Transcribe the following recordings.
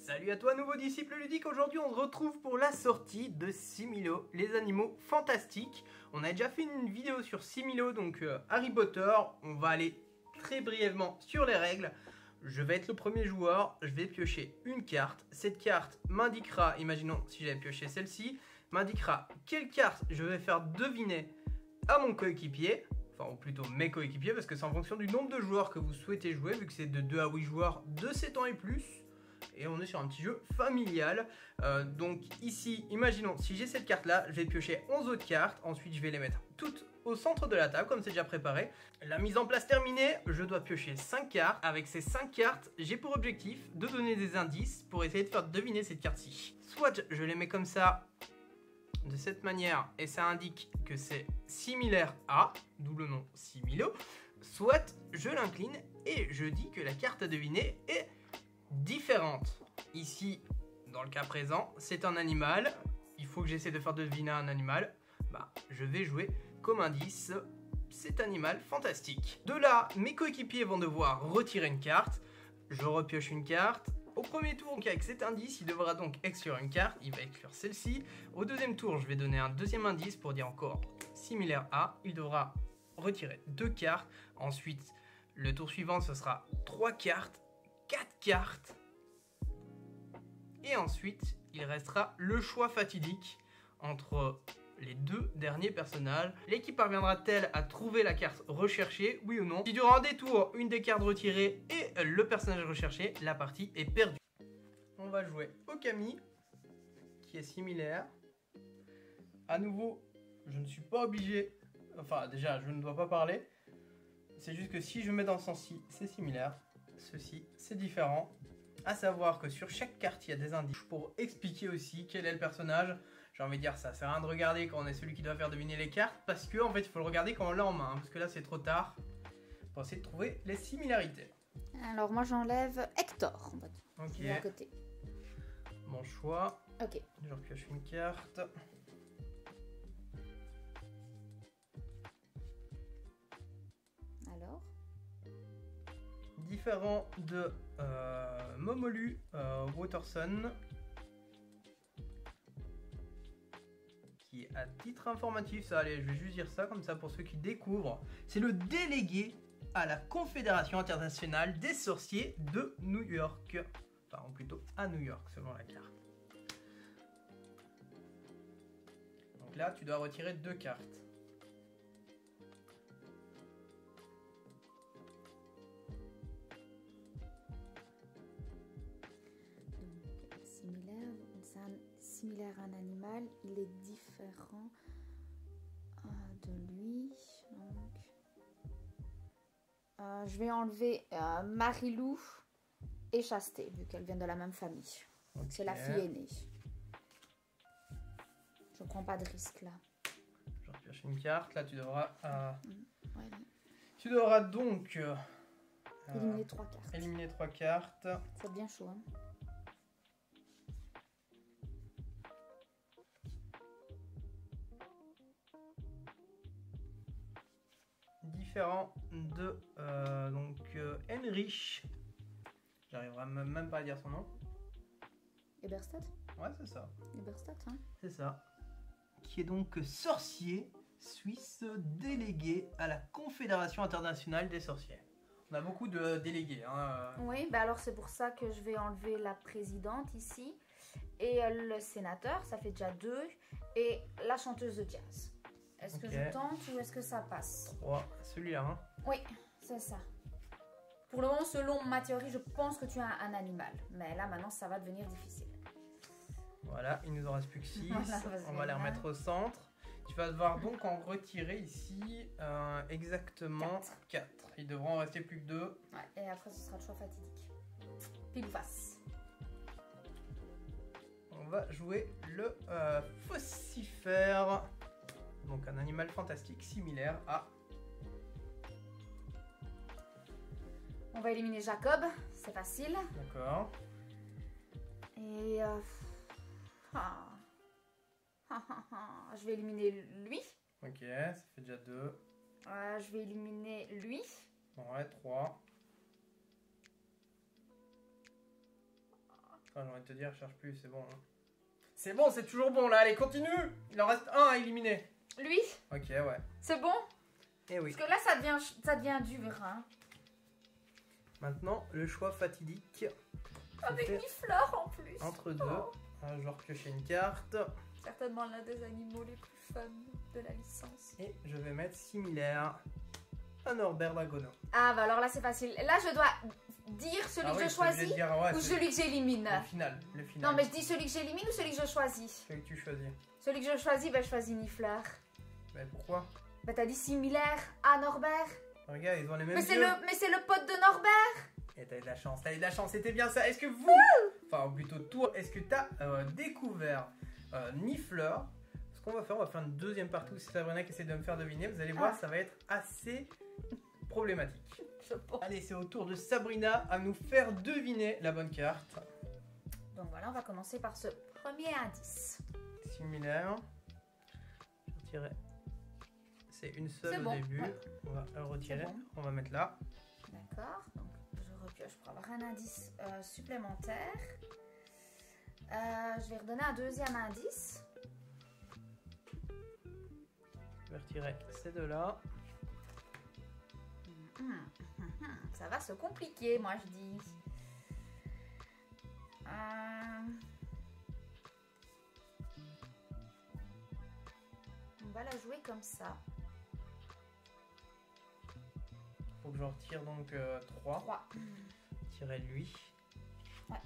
Salut à toi nouveau disciple ludique, aujourd'hui on se retrouve pour la sortie de Similo, les animaux fantastiques. On a déjà fait une vidéo sur Similo, donc Harry Potter, on va aller très brièvement sur les règles. Je vais être le premier joueur, je vais piocher une carte. Cette carte m'indiquera, imaginons si j'avais pioché celle-ci, m'indiquera quelle carte je vais faire deviner à mon coéquipier. Enfin, ou plutôt mes coéquipiers, parce que c'est en fonction du nombre de joueurs que vous souhaitez jouer, vu que c'est de 2 à 8 joueurs de 7 ans et plus. Et on est sur un petit jeu familial. Donc ici, imaginons, si j'ai cette carte-là, je vais piocher 11 autres cartes. Ensuite, je vais les mettre toutes au centre de la table, comme c'est déjà préparé. La mise en place terminée, je dois piocher 5 cartes. Avec ces 5 cartes, j'ai pour objectif de donner des indices pour essayer de faire deviner cette carte-ci. Soit je les mets comme ça, de cette manière, et ça indique que c'est similaire à, d'où le nom Similo. Soit je l'incline et je dis que la carte à deviner est différente. Ici, dans le cas présent, c'est un animal. Il faut que j'essaie de faire deviner un animal. Je vais jouer comme indice cet animal fantastique. De là, mes coéquipiers vont devoir retirer une carte. Je repioche une carte. Au premier tour, avec cet indice, il devra donc exclure une carte. Il va exclure celle-ci. Au deuxième tour, je vais donner un deuxième indice pour dire encore similaire à. Il devra retirer 2 cartes. Ensuite, le tour suivant, ce sera 3 cartes. 4 cartes. Et ensuite, il restera le choix fatidique entre les 2 derniers personnages. L'équipe parviendra-t-elle à trouver la carte recherchée, oui ou non? Si durant un détour, une des cartes retirées est le personnage recherché, la partie est perdue. On va jouer Okami, qui est similaire. À nouveau, je ne suis pas obligé, enfin déjà, je ne dois pas parler. C'est juste que si je mets dans ce sens-ci, c'est similaire. Ceci, c'est différent. À savoir que sur chaque carte, il y a des indices pour expliquer aussi quel est le personnage. J'ai envie de dire ça sert à rien de regarder quand on est celui qui doit faire deviner les cartes, parce que en fait, il faut le regarder quand on l'a en main, parce que là, c'est trop tard pour essayer de trouver les similarités. Alors moi, j'enlève Hector, on va dire. Ok. À côté. Mon choix. Ok. Je repioche une carte. Alors. Différent de Momolu Waterson, qui à titre informatif, ça allez, je vais juste dire ça comme ça pour ceux qui découvrent, c'est le délégué à la Confédération internationale des sorciers de New York, enfin ou plutôt à New York selon la carte. Donc là tu dois retirer 2 cartes. Similaire à un animal, il est différent de lui. Donc, je vais enlever Marilou et Chasté, vu qu'elles viennent de la même famille. Okay. C'est la fille aînée. Je ne prends pas de risque là. Je repioche une carte. Là, tu devras. Ouais. Tu devras donc éliminer 3 cartes. Éliminer 3 cartes. C'est bien chaud. Hein. Différent de Henrich. J'arriverai même pas à dire son nom. Eberstadt. Ouais, c'est ça. Eberstadt, hein. C'est ça. Qui est donc sorcier suisse délégué à la Confédération internationale des sorciers. On a beaucoup de délégués. Hein. Oui, alors c'est pour ça que je vais enlever la présidente ici. Et le sénateur, ça fait déjà 2. Et la chanteuse de jazz. Est-ce que je tente ou est-ce que ça passe? 3, celui-là. Hein. Oui, c'est ça. Pour le moment, selon ma théorie, je pense que tu as un animal. Mais là, maintenant, ça va devenir difficile. Voilà, il nous en reste plus que 6. Voilà, on va les remettre au centre. Tu vas devoir donc en retirer ici exactement 4. Il devra en rester plus que 2. Ouais, et après, ce sera le choix fatidique. Pile ou face. On va jouer le Faucifère. Donc un animal fantastique similaire à... On va éliminer Jacob, c'est facile. D'accord. Et... je vais éliminer lui. Ok, ça fait déjà 2. Je vais éliminer lui. Ouais, 3. Enfin, j'ai envie de te dire, cherche plus, c'est bon. Hein. C'est bon, c'est toujours bon là, allez, continue. Il en reste un à éliminer. Lui? Ok, ouais. C'est bon? Eh oui. Parce que là, ça devient dur. Hein. Maintenant, le choix fatidique. Avec Nifleur en plus. Entre deux. Oh. Je vais repiocher une carte. Certainement l'un des animaux les plus fun de la licence. Et je vais mettre similaire à Norbert Dragono. Ah bah alors là c'est facile. Là je dois dire celui que je choisis ou celui que j'élimine. Le final. Non mais je dis celui que j'élimine ou celui que je choisis. Celui que tu choisis. Celui que je choisis, bah je choisis Nifleur. Mais pourquoi? Bah t'as dit similaire à Norbert. Regarde, ils ont les mêmes Mais yeux. c'est le pote de Norbert. Et t'as eu de la chance, c'était bien ça. Est-ce que vous, enfin plutôt toi, est-ce que t'as découvert Nifleur? Ce qu'on va faire, on va faire une deuxième partie où c'est Sabrina qui essaie de me faire deviner. Vous allez voir, ça va être assez problématique. Je pense. Allez, c'est au tour de Sabrina à nous faire deviner la bonne carte. Donc voilà, on va commencer par ce premier indice. Similaire. Je retirais. C'est une seule au début. Ouais. On va le retirer. Bon. On va mettre là. D'accord. Donc je repioche pour avoir un indice supplémentaire. Je vais redonner un deuxième indice. Je vais retirer ces deux-là. Ça va se compliquer, moi je dis. On va la jouer comme ça. Faut que je retire donc 3. Tirer lui. Ouais.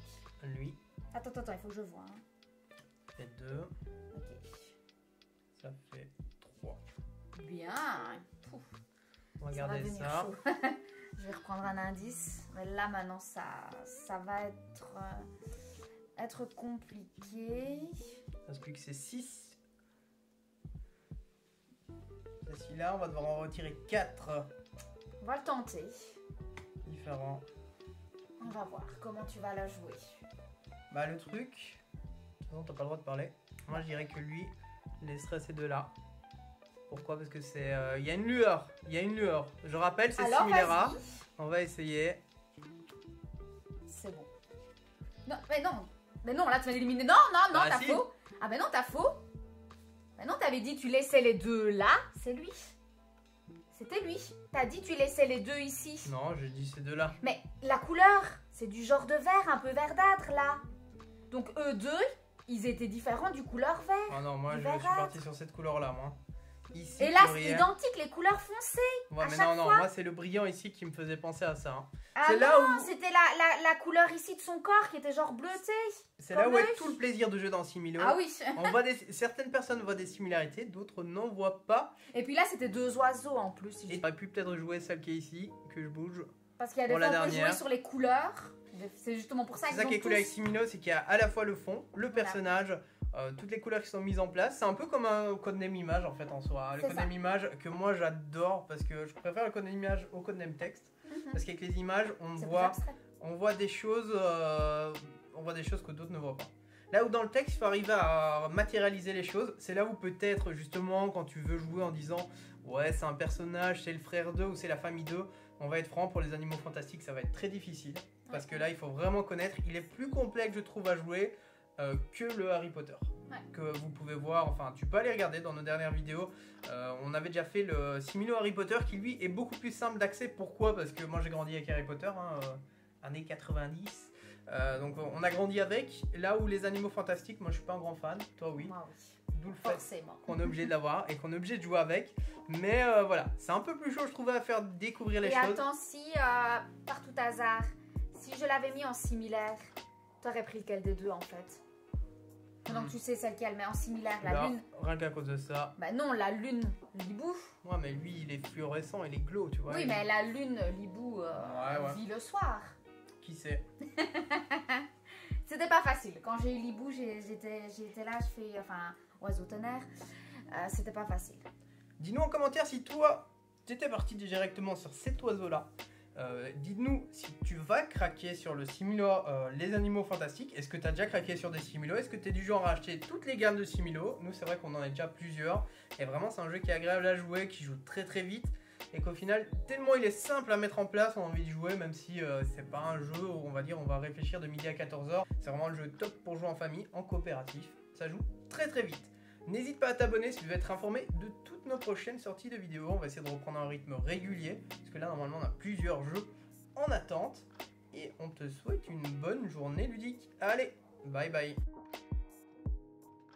Lui. Attends, il faut que je vois. Hein. Ça fait 2. Ok. Ça fait 3. Bien. Pouf. On va garder ça. Je vais reprendre un indice. Mais là maintenant ça va être compliqué. Il reste plus que c'est 6. Celui-là, on va devoir en retirer 4. On va le tenter. Différents. On va voir comment tu vas la jouer. Bah le truc, de toute façon t'as pas le droit de parler. Moi je dirais que lui laisserait ces deux-là. Pourquoi? Parce que c'est, il y a une lueur. Je rappelle, c'est similaire à. On va essayer. C'est bon. Non, mais non, là tu vas l'éliminer. Non, t'as faux. Ah ben non, t'as faux. Ben non, t'avais dit tu laissais les deux là, c'est lui. C'était lui. T'as dit tu laissais les deux ici. Non, j'ai dit ces deux-là. Mais la couleur, c'est du genre de vert, un peu verdâtre là. Donc eux deux, ils étaient différents du couleur vert. Ah non, moi je suis parti sur cette couleur-là, moi. Ici, et là, c'est identique, les couleurs foncées. Ouais, mais non, moi c'est le brillant ici qui me faisait penser à ça. Hein. Ah non, là où... c'était la couleur ici de son corps qui était genre bleutée. C'est là où est tout le plaisir de jeu dans Similo. Ah oui. Certaines personnes voient des similarités, d'autres n'en voient pas. Et puis là, c'était deux oiseaux en plus. Si et j'aurais pu peut-être jouer celle qui est ici, que je bouge. Parce qu'il y a des fois on peut jouer sur les couleurs. C'est justement pour ça qu'ils ont C'est ça qui est cool avec Similo, c'est qu'il y a à la fois le fond, le personnage, toutes les couleurs qui sont mises en place. C'est un peu comme un codename image en fait en soi. Le codename image que moi j'adore parce que je préfère le codename image au codename texte. Parce qu'avec les images, on voit des choses que d'autres ne voient pas. Là où dans le texte, il faut arriver à matérialiser les choses. C'est là où peut-être justement quand tu veux jouer en disant ouais c'est un personnage, c'est le frère d'eux ou c'est la famille d'eux. On va être franc, pour les animaux fantastiques ça va être très difficile. Parce que là il faut vraiment connaître. Il est plus complexe je trouve à jouer que le Harry Potter. Que vous pouvez voir, enfin tu peux aller regarder dans nos dernières vidéos. On avait déjà fait le Similo Harry Potter qui lui est beaucoup plus simple d'accès. Pourquoi? Parce que moi j'ai grandi avec Harry Potter, années 90. Donc on a grandi avec. Là où les animaux fantastiques, moi je suis pas un grand fan, toi oui. Moi oui. D'où le fait qu'on est obligé de l'avoir et qu'on est obligé de jouer avec. Mais voilà, c'est un peu plus chaud je trouve à faire découvrir les choses. Et attends, si par tout hasard, si je l'avais mis en similaire, t'aurais pris lequel des deux en fait? Donc tu sais celle qui elle met en similaire, la lune. Rien qu'à cause de ça. Bah non, la lune, l'hibou. Ouais mais lui il est fluorescent, il est glow tu vois. Oui mais la lune, l'hibou vit le soir. Qui sait? C'était pas facile. Quand j'ai eu l'hibou, j'étais là, je fais, enfin, oiseau tonnerre. C'était pas facile. Dis-nous en commentaire si toi, tu étais parti directement sur cet oiseau-là. Dites-nous si tu vas craquer sur le Similo les animaux fantastiques. Est-ce que tu as déjà craqué sur des Similo? Est-ce que tu es du genre à acheter toutes les gammes de Similo? Nous c'est vrai qu'on en a déjà plusieurs. Et vraiment c'est un jeu qui est agréable à jouer, qui joue très très vite. et qu'au final, tellement il est simple à mettre en place, on a envie de jouer, même si c'est pas un jeu où on va dire on va réfléchir de midi à 14h. C'est vraiment le jeu top pour jouer en famille, en coopératif. Ça joue très très vite. N'hésite pas à t'abonner si tu veux être informé de toutes nos prochaines sorties de vidéos. On va essayer de reprendre un rythme régulier, parce que là normalement on a plusieurs jeux en attente. Et on te souhaite une bonne journée ludique. Allez, bye bye.